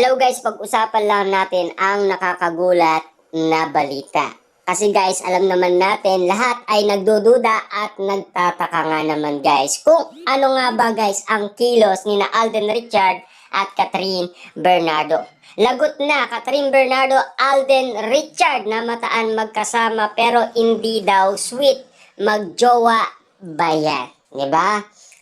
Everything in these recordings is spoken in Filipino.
Hello guys, pag-usapan lang natin ang nakakagulat na balita. Kasi guys, alam naman natin, lahat ay nagdududa at nagtataka nga naman guys. Kung ano nga ba guys ang kilos ni na Alden Richard at Catherine Bernardo. Lagot na, Catherine Bernardo, Alden Richard na mataan magkasama pero hindi daw sweet. Magjowa ba yan? Diba?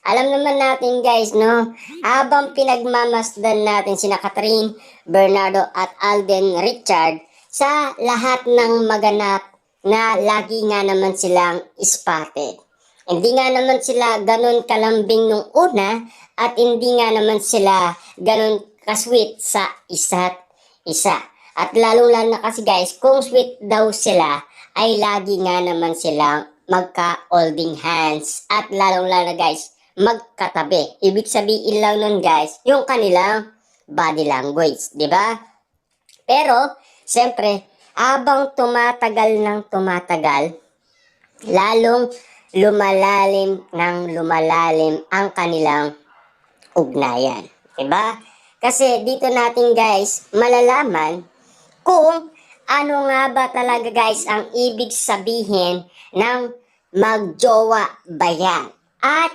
Alam naman natin guys, no? Habang pinagmamasdan natin sina Catherine Bernardo at Alden Richard sa lahat ng maganap na lagi nga naman silang spotted. Hindi nga naman sila ganun kalambing nung una at hindi nga naman sila ganun kasweet sa isa't isa. At lalo-lalo na kasi guys, kung sweet daw sila ay lagi nga naman silang magka-holding hands. At lalong-lalo na guys, magkatabi. Ibig sabihin lang nun guys, yung kanilang body language, di ba? Pero, siyempre, habang tumatagal ng tumatagal, lalong lumalalim ang kanilang ugnayan. Di ba? Kasi dito natin guys, malalaman kung ano nga ba talaga guys ang ibig sabihin ng magjowa ba yan. At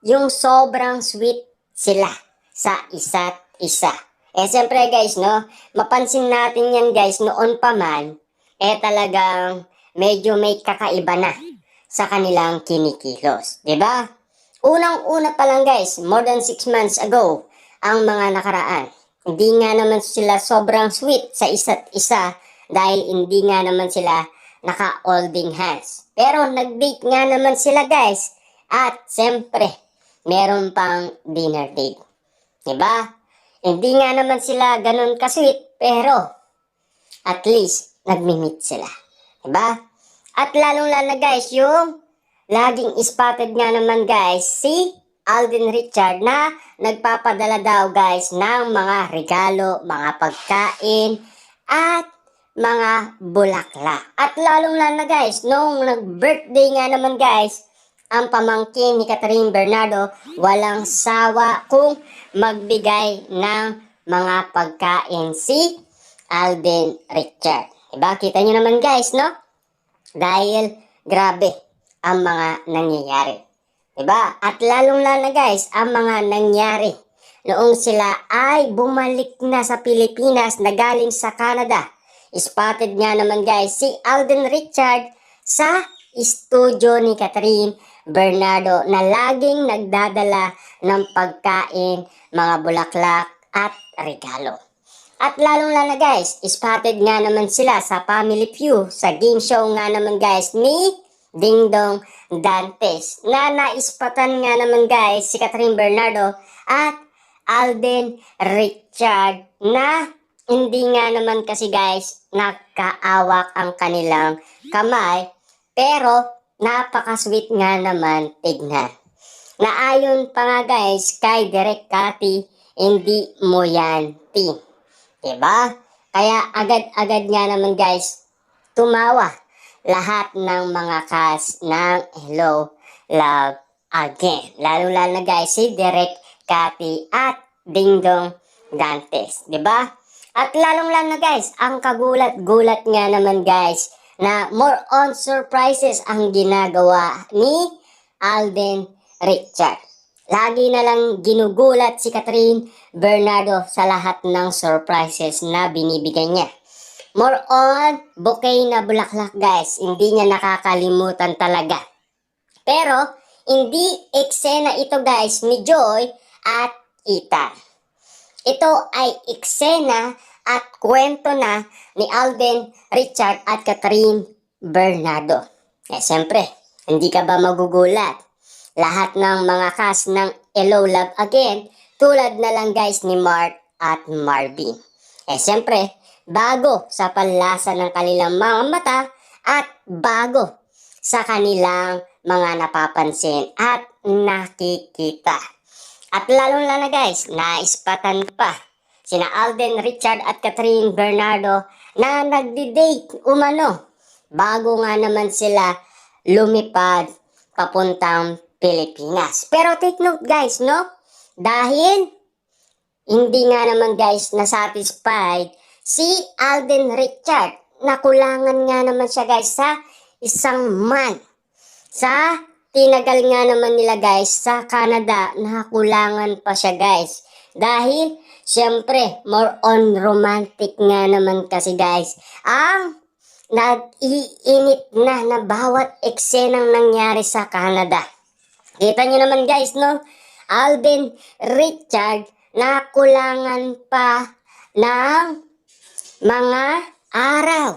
yung sobrang sweet sila sa isa't isa. Siyempre guys, no, mapansin natin yan guys, noon pa man, talagang medyo may kakaiba na sa kanilang kinikilos. Diba? Unang-una pa lang guys, more than 6 months ago, ang mga nakaraan. Hindi nga naman sila sobrang sweet sa isa't isa dahil hindi nga naman sila naka-holding hands. Pero nag-date nga naman sila guys. At siyempre, meron pang dinner date. Diba? Hindi nga naman sila ganun ka-sweet, pero at least nagmi-meet sila. Diba? At lalong-lalo guys, yung laging spotted nga naman guys, si Alden Richard na nagpapadala daw guys ng mga regalo, mga pagkain, at mga bulaklak. At lalong-lalo guys, nung nag-birthday nga naman guys, ang pamangkin ni Catherine Bernardo, walang sawa kung magbigay ng mga pagkain si Alden Richard. Diba? Kita nyo naman guys, no? Dahil grabe ang mga nangyayari. Diba? At lalong-lalo guys, ang mga nangyari noong sila ay bumalik na sa Pilipinas na galing sa Canada. Spotted nga naman guys si Alden Richard sa studio ni Catherine Bernardo na laging nagdadala ng pagkain, mga bulaklak at regalo. At lalong-lalo guys, spotted nga naman sila sa Family Feud sa game show nga naman guys ni Dingdong Dantes na naispatan nga naman guys si Catherine Bernardo at Alden Richard na hindi nga naman kasi guys nakaawak ang kanilang kamay pero napaka-sweet nga naman tignan. Naayon pa nga guys kay Direk Cathy, hindi mo yan team. Diba? Kaya agad-agad nga naman guys tumawa lahat ng mga cast ng Hello, Love Again. Lalo-lalo na guys si Direk Cathy at Dingdong Dantes. Diba? At lalong-lalo na guys, ang kagulat-gulat nga naman guys na more on surprises ang ginagawa ni Alden Richard. Lagi na lang ginugulat si Catherine Bernardo sa lahat ng surprises na binibigay niya. More on bouquet na bulaklak guys, hindi niya nakakalimutan talaga. Pero hindi eksena ito guys ni Joy at Ethan. Ito ay eksena at kwento na ni Alden Richard at Catherine Bernardo. Siyempre, hindi ka ba magugulat? Lahat ng mga cast ng Hello, Love Again, tulad na lang guys ni Mark at Marvin. Siyempre, bago sa panlasa ng kanilang mga mata at bago sa kanilang mga napapansin at nakikita. At lalong-lalo guys, naispatan pa sina Alden Richard at Catherine Bernardo na nagdi-date umano bago nga naman sila lumipad papuntang Pilipinas. Pero take note guys, no? Dahil hindi nga naman guys na-satisfied si Alden Richard. Nakulangan nga naman siya guys sa isang month. Sa tinagal nga naman nila guys sa Canada, nakakulangan pa siya guys. Dahil syempre more on romantic nga naman kasi guys ang nag-iinit na bawat eksenang nangyari sa Canada. Kita nyo naman guys, no? Alden Richard nakulangan pa ng mga araw.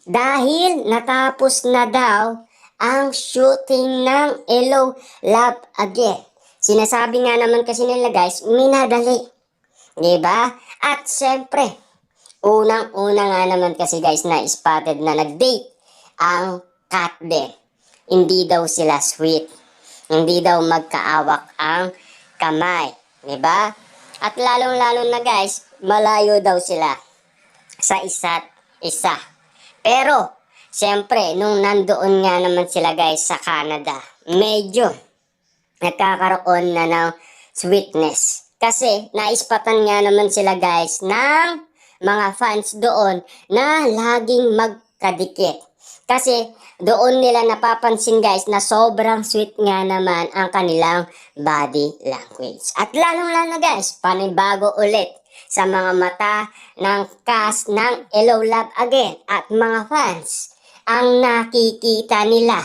Dahil natapos na daw ang shooting ng Hello Love Again. Sinasabi nga naman kasi nila guys, minadali. Diba? At syempre, unang-una nga naman kasi guys na spotted na nag-date ang Kat din. Hindi daw sila sweet. Hindi daw magkaawak ang kamay. Diba? At lalong-lalo na guys, malayo daw sila sa isa't isa. Pero, siyempre, nung nandoon nga naman sila guys sa Canada, medyo nagkakaroon na ng sweetness. Kasi, naispatan nga naman sila guys ng mga fans doon na laging magkadikit. Kasi, doon nila napapansin guys na sobrang sweet nga naman ang kanilang body language. At lalong-lalo guys, panibago ulit sa mga mata ng cast ng Hello Love Again at mga fans ang nakikita nila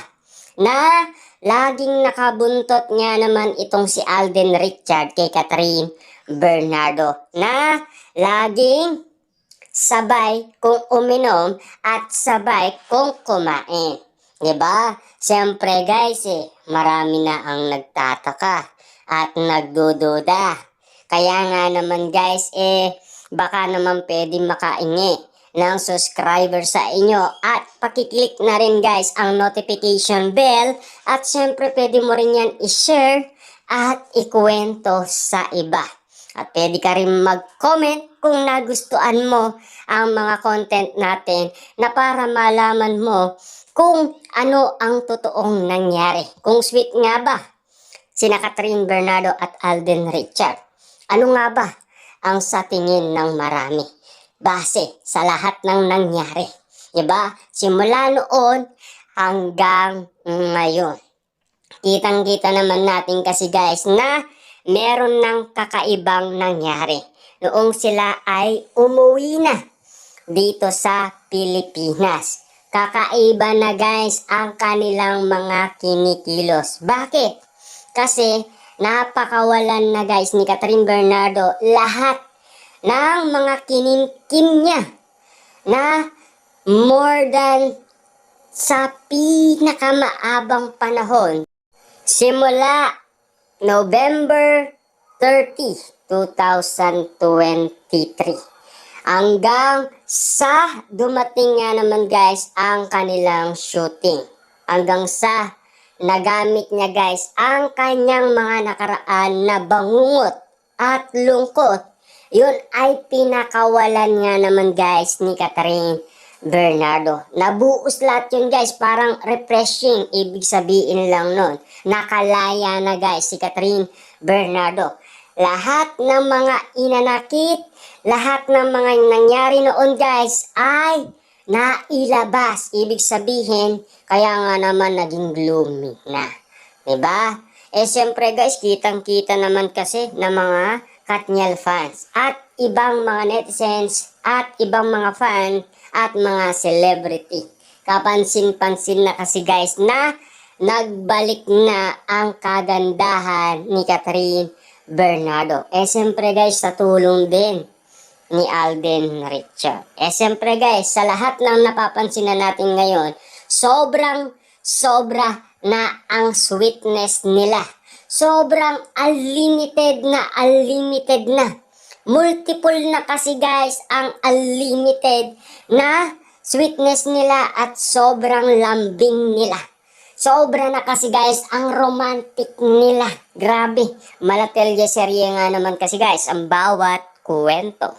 na laging nakabuntot nga naman itong si Alden Richard kay Catherine Bernardo na laging sabay kung uminom at sabay kung kumain. Diba? Siyempre guys marami na ang nagtataka at nagdududa. Kaya nga naman guys baka naman pwede makaingi ng subscriber sa inyo at pakiclick na rin guys ang notification bell at siyempre pwede mo rin yan i-share at ikuwento sa iba. At pwede ka rin mag-comment kung nagustuhan mo ang mga content natin na para malaman mo kung ano ang totoong nangyari. Kung sweet nga ba sina Catherine Bernardo at Alden Richard. Ano nga ba ang sa tingin ng marami base sa lahat ng nangyari? Diba? Simula noon hanggang ngayon. Kitang-kita naman natin kasi guys na meron ng kakaibang nangyari. Noong sila ay umuwi na dito sa Pilipinas. Kakaiba na guys ang kanilang mga kinikilos. Bakit? Kasi napakawalan na guys ni Catherine Bernardo lahat ng mga kinimkim niya na more than sa pinakamaabang panahon. Simula November 30, 2023. Hanggang sa dumating nga naman guys ang kanilang shooting. Hanggang sa nagamit niya guys ang kanyang mga nakaraan na bangungot at lungkot. Yun ay pinakawalan nga naman guys ni Catherine Bernardo. Nabuos lahat yun guys, parang refreshing. Ibig sabihin lang nun, nakalaya na guys si Catherine Bernardo. Lahat ng mga inanakit, lahat ng mga nangyari noon guys ay nailabas. Ibig sabihin, kaya nga naman naging gloomy na. Diba? Siyempre guys, kitang-kita naman kasi ng mga Katniel fans at ibang mga netizens at ibang mga fan at mga celebrity. Kapansin-pansin na kasi guys na nagbalik na ang kagandahan ni Catherine Bernardo. Siyempre guys, sa tulong din ni Alden Richard. Siyempre guys, sa lahat ng napapansin na natin ngayon, sobra na ang sweetness nila. Sobrang unlimited na. Multiple na kasi guys ang unlimited na sweetness nila at sobrang lambing nila. Sobra na kasi guys ang romantic nila. Grabe, malatelye serye nga naman kasi guys ang bawat kwento.